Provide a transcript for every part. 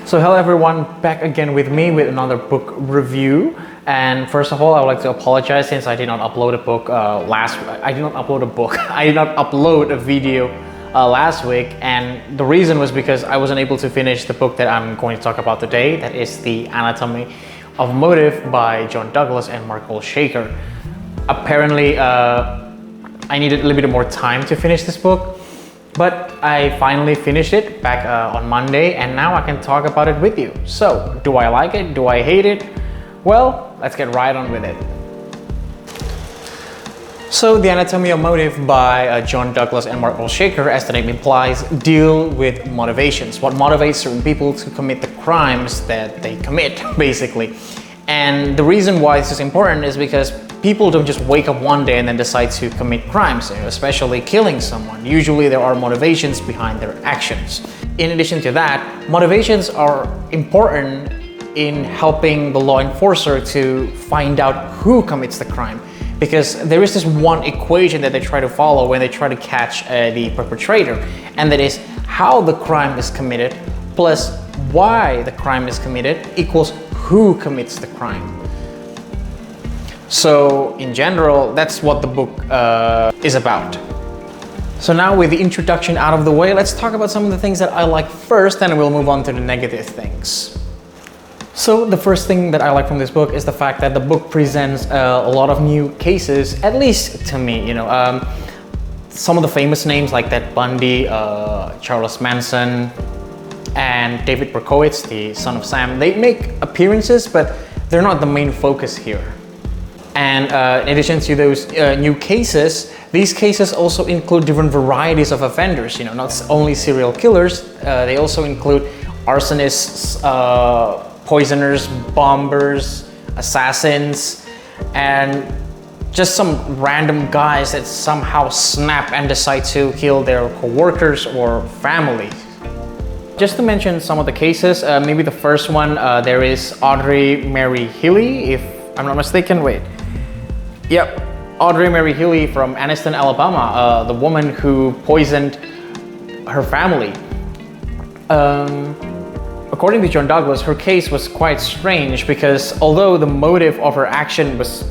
So hello everyone, back again with me with another book review. And first of all, I would like to apologize since I did not upload a book I did not upload a book. I did not upload a video last week, and the reason was because I wasn't able to finish the book that I'm going to talk about today. That is The Anatomy of Motive by John Douglas and Mark Olshaker. Apparently, I needed a little bit more time to finish this book. But I finally finished it back on Monday, and now I can talk about it with you. So, do I like it? Do I hate it? Well, let's get right on with it. So, The Anatomy of Motive by John Douglas and Mark Olshaker, as the name implies, deal with motivations. What motivates certain people to commit the crimes that they commit, basically. And the reason why this is important is because people don't just wake up one day and then decide to commit crimes, especially killing someone. Usually there are motivations behind their actions. In addition to that, motivations are important in helping the law enforcer to find out who commits the crime. Because there is this one equation that they try to follow when they try to catch the perpetrator, and that is how the crime is committed plus why the crime is committed equals who commits the crime. So in general, that's what the book is about. So now with the introduction out of the way, let's talk about some of the things that I like first, and we'll move on to the negative things. So the first thing that I like from this book is the fact that the book presents a lot of new cases, at least to me. Some of the famous names like Ted Bundy, Charles Manson, and David Berkowitz, the son of Sam, they make appearances, but they're not the main focus here. And in addition to those new cases, these cases also include different varieties of offenders. Not only serial killers, they also include arsonists, poisoners, bombers, assassins, and just some random guys that somehow snap and decide to kill their co-workers or family. Just to mention some of the cases, maybe the first one, there is Audrey Mary Healy, if I'm not mistaken. Wait. Yep, Audrey Mary Healy from Anniston, Alabama, the woman who poisoned her family. According to John Douglas, her case was quite strange because although the motive of her action was,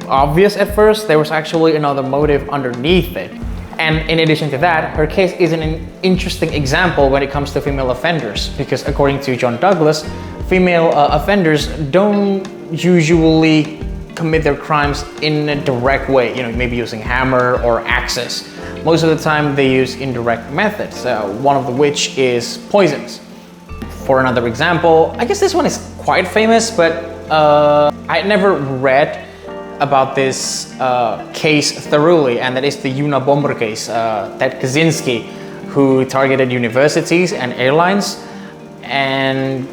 obvious at first, there was actually another motive underneath it. And in addition to that, her case is an interesting example when it comes to female offenders, because according to John Douglas, female offenders don't usually commit their crimes in a direct way, maybe using hammer or axes. Most of the time they use indirect methods, one of which is poisons. For another example, I guess this one is quite famous, but I never read about this case thoroughly, and that is the Unabomber case. Ted Kaczynski, who targeted universities and airlines, and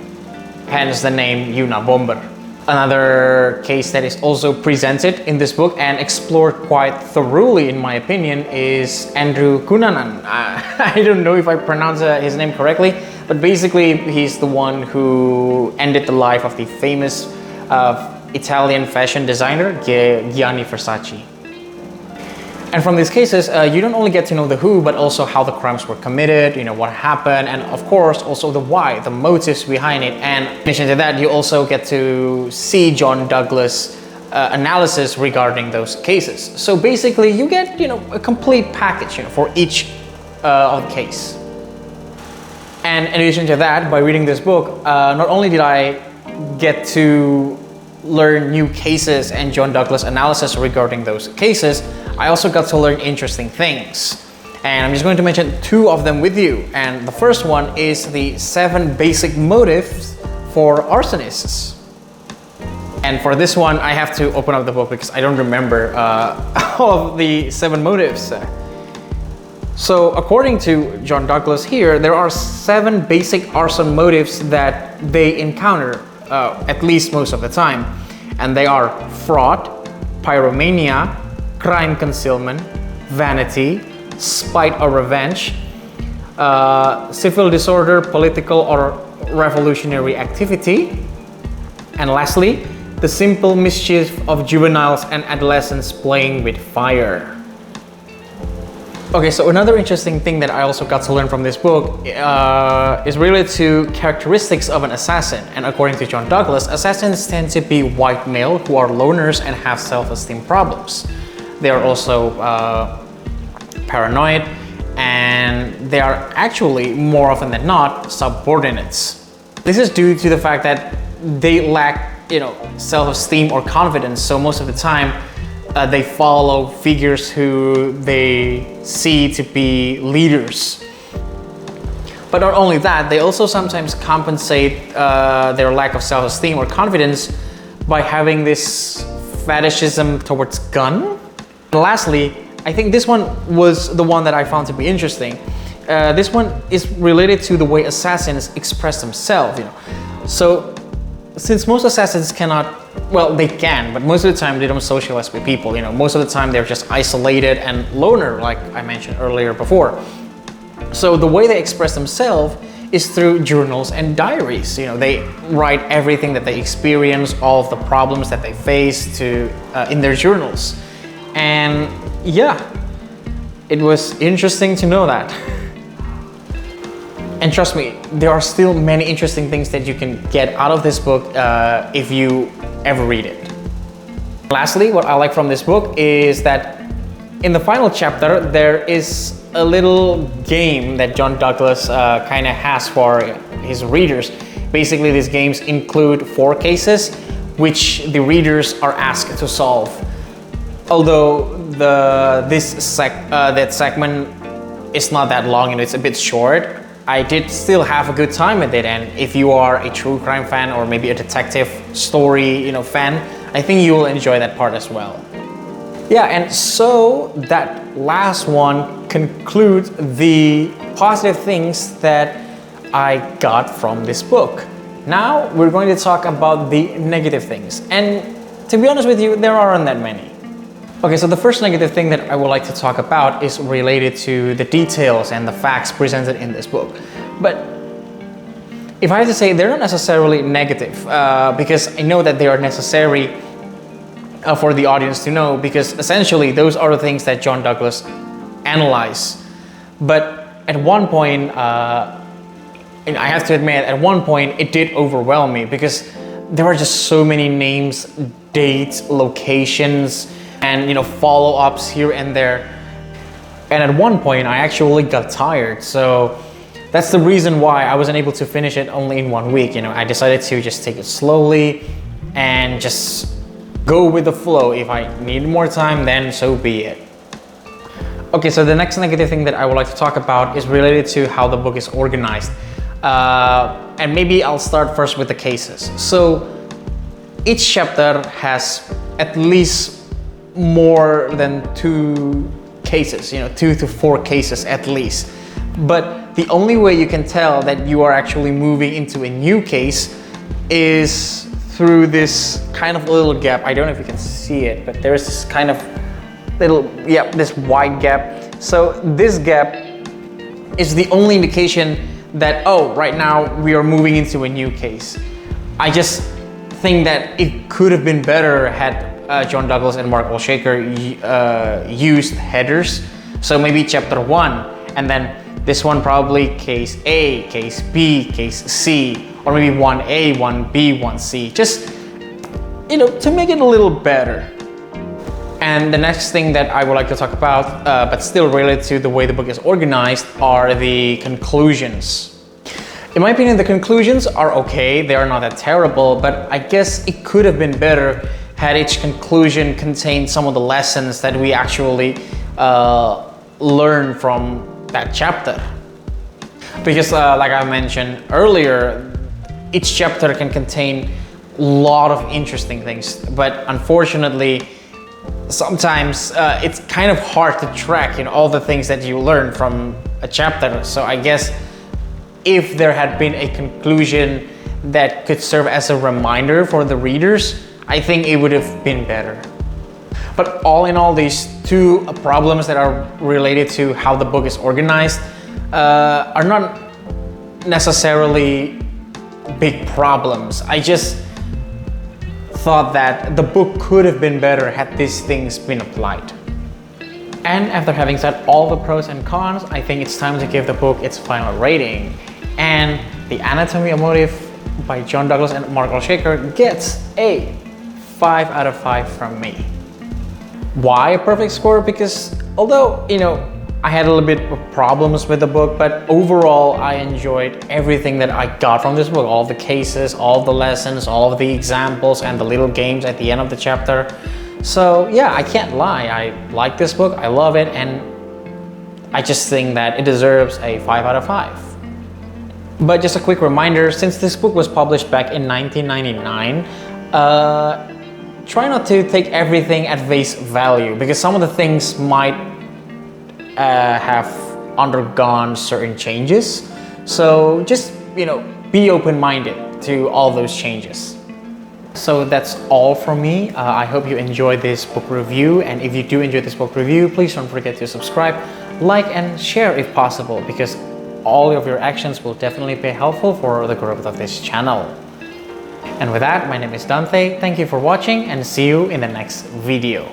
hence the name Unabomber. Another case that is also presented in this book and explored quite thoroughly, in my opinion, is Andrew Cunanan. I don't know if I pronounce his name correctly, but basically he's the one who ended the life of the famous Italian fashion designer Gianni Versace. And from these cases, you don't only get to know the who, but also how the crimes were committed, what happened, and of course also the why, the motives behind it. And in addition to that, you also get to see John Douglas' analysis regarding those cases. So basically, you get a complete package for each case. And in addition to that, by reading this book, not only did I get to learn new cases and John Douglas' analysis regarding those cases, I also got to learn interesting things. And I'm just going to mention two of them with you. And the first one is the 7 basic motives for arsonists. And for this one, I have to open up the book because I don't remember all of the 7 motives. So according to John Douglas here, there are 7 basic arson motives that they encounter, at least most of the time. And they are fraud, pyromania, crime concealment, vanity, spite or revenge, civil disorder, political or revolutionary activity, and lastly, the simple mischief of juveniles and adolescents playing with fire. Okay, so another interesting thing that I also got to learn from this book is related to characteristics of an assassin. And according to John Douglas, assassins tend to be white male who are loners and have self-esteem problems. They are also paranoid, and they are actually, more often than not, subordinates. This is due to the fact that they lack, self-esteem or confidence. So most of the time, they follow figures who they see to be leaders. But not only that, they also sometimes compensate their lack of self-esteem or confidence by having this fetishism towards gun. And lastly, I think this one was the one that I found to be interesting. This one is related to the way assassins express themselves. So since most assassins cannot, well, they can, but most of the time they don't socialize with people. Most of the time they're just isolated and loner, like I mentioned earlier before. So the way they express themselves is through journals and diaries. They write everything that they experience, all of the problems that they face in their journals. And yeah, it was interesting to know that. And trust me, there are still many interesting things that you can get out of this book if you ever read it. Lastly, what I like from this book is that in the final chapter, there is a little game that John Douglas kind of has for his readers. Basically, these games include 4 cases, which the readers are asked to solve. Although that segment is not that long and it's a bit short, I did still have a good time with it. And if you are a true crime fan or maybe a detective story, fan, I think you will enjoy that part as well. Yeah, and so that last one concludes the positive things that I got from this book. Now we're going to talk about the negative things. And to be honest with you, there aren't that many. Okay, so the first negative thing that I would like to talk about is related to the details and the facts presented in this book. But if I have to say, they're not necessarily negative because I know that they are necessary for the audience to know, because essentially those are the things that John Douglas analyzed. But at one point, and I have to admit, at one point it did overwhelm me because there are just so many names, dates, locations, and follow-ups here and there. And at one point I actually got tired, so that's the reason why I wasn't able to finish it only in 1 week. I decided to just take it slowly and just go with the flow. If I need more time, then so be it. Okay, so the next negative thing that I would like to talk about is related to how the book is organized. And maybe I'll start first with the cases. So each chapter has at least more than 2 cases, 2 to 4 cases at least. But the only way you can tell that you are actually moving into a new case is through this kind of little gap. I don't know if you can see it, but there is this kind of little, this wide gap. So this gap is the only indication that, oh, right now we are moving into a new case. I just think that it could have been better had John Douglas and Mark Olshaker used headers. So maybe chapter 1, and then this one probably case A, case B, case C, or maybe 1A, 1B, 1C. Just, to make it a little better. And the next thing that I would like to talk about, but still related to the way the book is organized, are the conclusions. In my opinion, the conclusions are okay. They are not that terrible, but I guess it could have been better had each conclusion contained some of the lessons that we actually learn from that chapter. Because like I mentioned earlier, each chapter can contain a lot of interesting things, but unfortunately, sometimes it's kind of hard to track all the things that you learn from a chapter. So I guess if there had been a conclusion that could serve as a reminder for the readers, I think it would have been better. But all in all, these 2 problems that are related to how the book is organized are not necessarily big problems. I just thought that the book could have been better had these things been applied. And after having said all the pros and cons, I think it's time to give the book its final rating. And The Anatomy of Motive by John Douglas and Mark Olshaker gets a 5 out of 5 from me. Why a perfect score? Because although, I had a little bit of problems with the book, but overall I enjoyed everything that I got from this book. All the cases, all the lessons, all of the examples, and the little games at the end of the chapter. So yeah, I can't lie, I like this book, I love it, and I just think that it deserves a 5 out of 5. But just a quick reminder, since this book was published back in 1999, try not to take everything at face value, because some of the things might have undergone certain changes. So just, be open-minded to all those changes. So that's all from me. I hope you enjoyed this book review, and if you do enjoy this book review, please don't forget to subscribe, like, and share if possible, because all of your actions will definitely be helpful for the growth of this channel. And with that, my name is Dante. Thank you for watching, and see you in the next video.